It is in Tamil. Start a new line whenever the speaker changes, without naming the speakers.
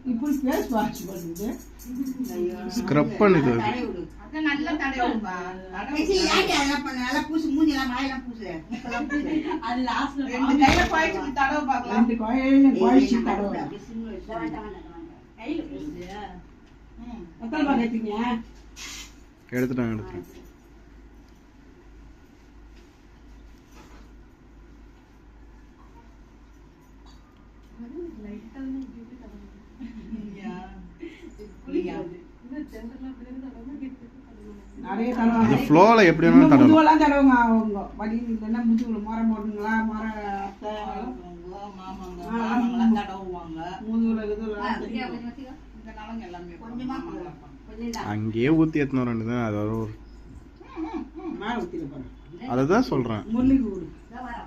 இப்படி பேஸ் வாட்ச் பண்ணுது
ஸ்க்ரப் பண்ணுது
அத நல்லா தடவுப்பா தடவு
ஏன் அதெல்லாம் பண்ண நல்லா பூசு மூஞ்சி எல்லாம் வாயெல்லாம் பூசு மூக்கெல்லாம் பூசு
அது லாஸ்ட்ல ரெண்டு கையில பாய்ச்சி தடவு பார்க்கலாம்
ரெண்டு கோயில கோயிச்சி தடவை
கையில பூசு
எத்தனை பாக்கீங்க
எடுத்துட்டாங்க
நிறைய தடவை
அது ஃப்ளோல எப்படி வேணாலும் தடவலாம்
முதுவெல்லாம் தடவுங்க அவங்க வலி இல்லைன்னா முதுகுல மரம் போடுங்களா மரம் அத்தை
மாமாங்க மாமாங்கலாம் தடவுவாங்க
முதுகுல இதுல
இந்த நலங்க எல்லாமே
கொஞ்சமா கொஞ்சம்
அங்கேயே ஊத்தி எத்தனை ரெண்டுதான் அது ஒரு
மேல ஊத்திட்டு போறேன்
அதை தான் சொல்றேன்
முள்ளிக்கு ஊடு
வர